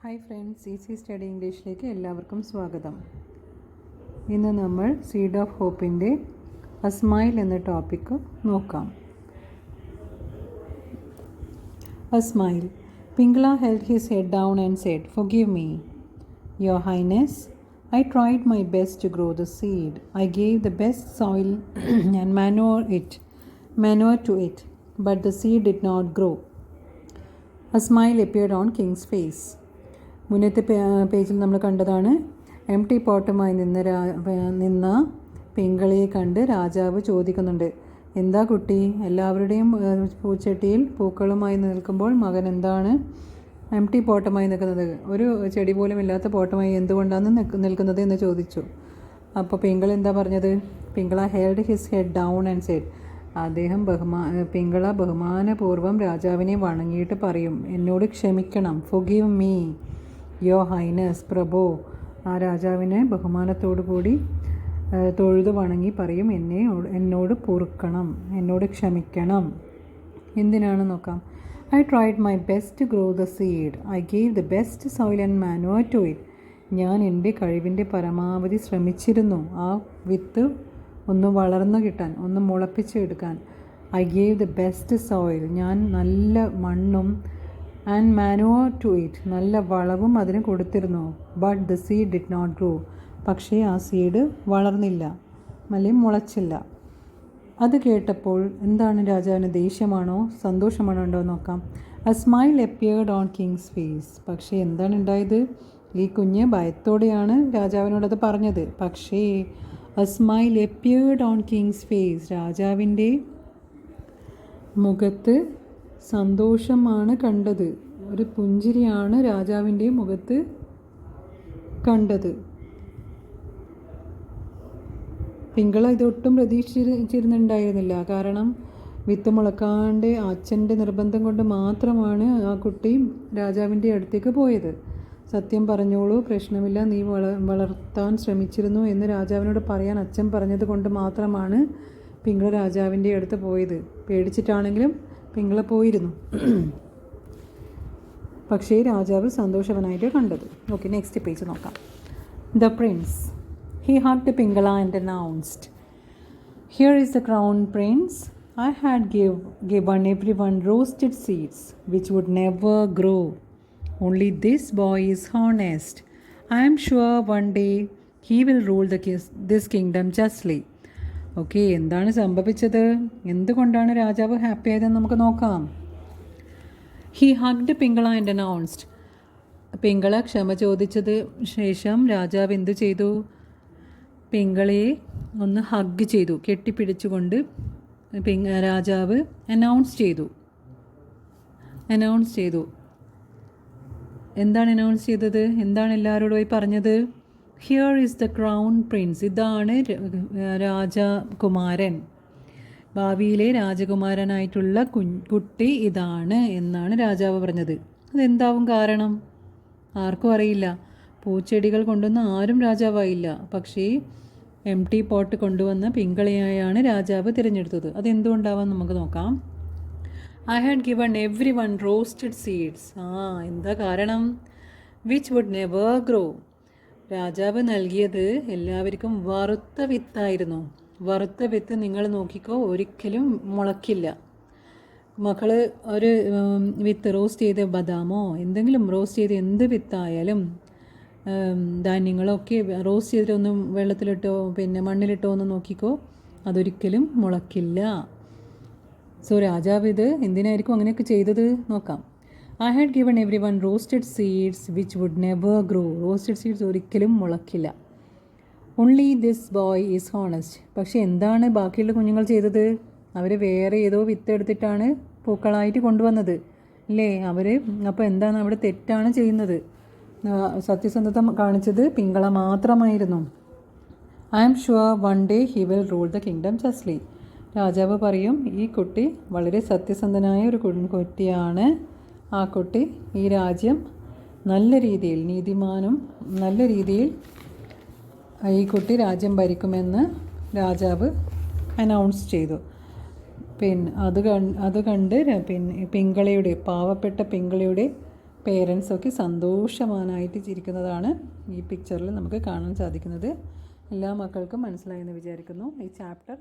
Hi friends, easy study ഇംഗ്ലീഷിലേക്ക് എല്ലാവർക്കും സ്വാഗതം. ഇന്ന് നമ്മൾ സീഡ് ഓഫ് ഹോപ്പിൻ്റെ എ സ്മൈൽ എന്ന ടോപ്പിക്ക് നോക്കാം. A smile. Pingala held his head down and said, "Forgive me, Your Highness. I tried my best to grow the seed. I gave the best soil and manure to it, but the seed did not grow." A smile appeared on King's face. മുന്നത്തെ പേജിൽ നമ്മൾ കണ്ടതാണ്. M T പോട്ടുമായി നിന്ന പിങ്കളയെ കണ്ട് രാജാവ് ചോദിക്കുന്നുണ്ട്, എന്താ കുട്ടി, എല്ലാവരുടെയും പൂച്ചട്ടിയിൽ പൂക്കളുമായി നിൽക്കുമ്പോൾ മകൻ എന്താണ് എം ടി പോട്ടുമായി നിൽക്കുന്നത്? ഒരു ചെടി പോലും ഇല്ലാത്ത പോട്ടുമായി എന്തുകൊണ്ടാണ് നിൽക്കുന്നത് എന്ന് ചോദിച്ചു. അപ്പോൾ പിങ്കള എന്താ പറഞ്ഞത്? Pingala held his head down and said. Pingala ബഹുമാനപൂർവ്വം രാജാവിനെ വണങ്ങിയിട്ട് പറയും, എന്നോട് ക്ഷമിക്കണം. "Forgive me, Your Highness." പ്രഭു ആ രാജാവിനെ ബഹുമാനത്തോടു കൂടി തൊഴുതു വണങ്ങി പറയും, എന്നോട് പൊറുക്കണം, എന്നോട് ക്ഷമിക്കണം. എന്തിനാണ് നോക്കാം. I tried my best to grow the seed. I gave the best soil and manure to it. ഞാൻ എൻ്റെ കഴിവിൻ്റെ പരമാവധി ശ്രമിച്ചിരുന്നു ആ വിത്ത് ഒന്ന് വളർന്നു കിട്ടാൻ, ഒന്ന് മുളപ്പിച്ചെടുക്കാൻ. I gave the best soil. ഞാൻ നല്ല മണ്ണും ആൻഡ് manure to it. നല്ല വളവും അതിന് കൊടുത്തിരുന്നു. But the seed did not grow. പക്ഷേ ആ സീഡ് വളർന്നില്ല, അല്ലെങ്കിൽ മുളച്ചില്ല. അത് കേട്ടപ്പോൾ എന്താണ് രാജാവിന് ദേഷ്യമാണോ സന്തോഷമാണോ ഉണ്ടോ നോക്കാം. A smile appeared on King's face. പക്ഷേ എന്താണ് ഉണ്ടായത്? ഈ കുഞ്ഞ് ഭയത്തോടെയാണ് രാജാവിനോടത് പറഞ്ഞത്. പക്ഷേ A smile appeared on King's face. രാജാവിൻ്റെ മുഖത്ത് സന്തോഷമാണ് കണ്ടത്. ഒരു പുഞ്ചിരിയാണ് രാജാവിൻ്റെ മുഖത്ത് കണ്ടത്. പിങ്കള ഇതൊട്ടും പ്രതീക്ഷിച്ചിരുന്നുണ്ടായിരുന്നില്ല. കാരണം വിത്ത് മുളക്കാണ്ട് അച്ഛൻ്റെ നിർബന്ധം കൊണ്ട് മാത്രമാണ് ആ കുട്ടി രാജാവിൻ്റെ അടുത്തേക്ക് പോയത്. സത്യം പറഞ്ഞോളൂ, പ്രശ്നമില്ല, നീ വളർത്താൻ ശ്രമിച്ചിരുന്നു എന്ന് രാജാവിനോട് പറയാൻ അച്ഛൻ പറഞ്ഞത് കൊണ്ട് മാത്രമാണ് പിങ്കള രാജാവിൻ്റെ അടുത്ത് പോയത്. പേടിച്ചിട്ടാണെങ്കിലും പിങ്കള പോയിരുന്നു. പക്ഷേ രാജാവ് സന്തോഷവനായിട്ട് കണ്ടത്. ഓക്കെ, നെക്സ്റ്റ് പേജ് നോക്കാം. The prince. He hugged Pingala and announced, "Here is the crown prince. I had given everyone roasted seeds which would never grow. Only this boy is honest. I am sure one day he will rule this kingdom justly." Okay, എന്താണ് സംഭവിച്ചത്? എന്തുകൊണ്ടാണ് രാജാവ് happy ആയതെന്ന് നമുക്ക് നോക്കാം. He hugged Pingala and announced. Pingala ക്ഷമ ചോദിച്ചത് ശേഷം രാജാവ് എന്തു ചെയ്തു? പിങ്കളയെ ഒന്ന് ഹഗ് ചെയ്തു, കെട്ടിപ്പിടിച്ചുകൊണ്ട് രാജാവ് അനൗൺസ് ചെയ്തു. എന്താണ് അനൗൺസ് ചെയ്തത്? എന്താണ് എല്ലാവരോടുമായി പറഞ്ഞത്? Here is the crown Prince. ഇതാണ് രാജകുമാരൻ, ഭാവിയിലെ രാജകുമാരനായിട്ടുള്ള കുട്ടി ഇതാണ് എന്നാണ് രാജാവ് പറഞ്ഞത്. അതെന്താവും കാരണം? ആർക്കും അറിയില്ല. പൂച്ചെടികൾ കൊണ്ടുവന്ന ആരും രാജാവായില്ല. പക്ഷേ എം ടി പോട്ട് കൊണ്ടുവന്ന പിങ്കളയായാണ് രാജാവ് തിരഞ്ഞെടുത്തത്. അതെന്തുകൊണ്ടാവാൻ നമുക്ക് നോക്കാം. I had given everyone roasted seeds. എന്താ കാരണം? Which would never grow. രാജാവ് നൽകിയത് എല്ലാവർക്കും വറുത്ത വിത്തായിരുന്നു. വറുത്ത വിത്ത് നിങ്ങൾ നോക്കിക്കോ, ഒരിക്കലും മുളക്കില്ല. മക്കൾ ഒരു വിത്ത് റോസ്റ്റ് ചെയ്ത ബദാമോ എന്തെങ്കിലും റോസ്റ്റ് ചെയ്ത് എന്ത് വിത്തായാലും ധാന്യങ്ങളൊക്കെ റോസ്റ്റ് ചെയ്തിട്ടൊന്ന് വെള്ളത്തിലിട്ടോ പിന്നെ മണ്ണിലിട്ടോ ഒന്ന് നോക്കിക്കോ, അതൊരിക്കലും മുളക്കില്ല. സോ രാജാവ് ഇത് എന്തിനായിരിക്കും അങ്ങനെയൊക്കെ ചെയ്തത് നോക്കാം. I had given everyone roasted seeds which would never grow. Roasted seeds ഒരിക്കലും മുളക്കില്ല. Only this boy is honest. പക്ഷേ എന്താണ് ബാക്കിയുള്ള കുഞ്ഞുങ്ങൾ ചെയ്തത്? അവർ വേറെ ഏതോ വിത്ത് എടുത്തിട്ടാണ് പൂക്കളായിട്ട് കൊണ്ടുവന്നത് അല്ലേ അവർ? അപ്പോൾ എന്താണ് അവിടെ തെറ്റാണ് ചെയ്യുന്നത്? സത്യസന്ധത കാണിച്ചത് പിങ്കള മാത്രമായിരുന്നു. I am sure one day he will rule the kingdom justly. രാജാവ് പറയും, ഈ കുട്ടി വളരെ സത്യസന്ധനായ ഒരു കുട്ടിയാണ്. ആ കുട്ടി ഈ രാജ്യം നല്ല രീതിയിൽ, നീതിമാനും നല്ല രീതിയിൽ ഈ കുട്ടി രാജ്യം ഭരിക്കുമെന്ന് രാജാവ് അനൗൺസ് ചെയ്തു. അത് കണ്ട് പിങ്കളയുടെ, പാവപ്പെട്ട പിങ്കളയുടെ പേരൻസൊക്കെ സന്തോഷവാനായിട്ട് ചിരിക്കുന്നതാണ് ഈ പിക്ചറിൽ നമുക്ക് കാണാൻ സാധിക്കുന്നത്. എല്ലാ മക്കൾക്കും മനസ്സിലായെന്ന് വിചാരിക്കുന്നു. ഈ ചാപ്റ്റർ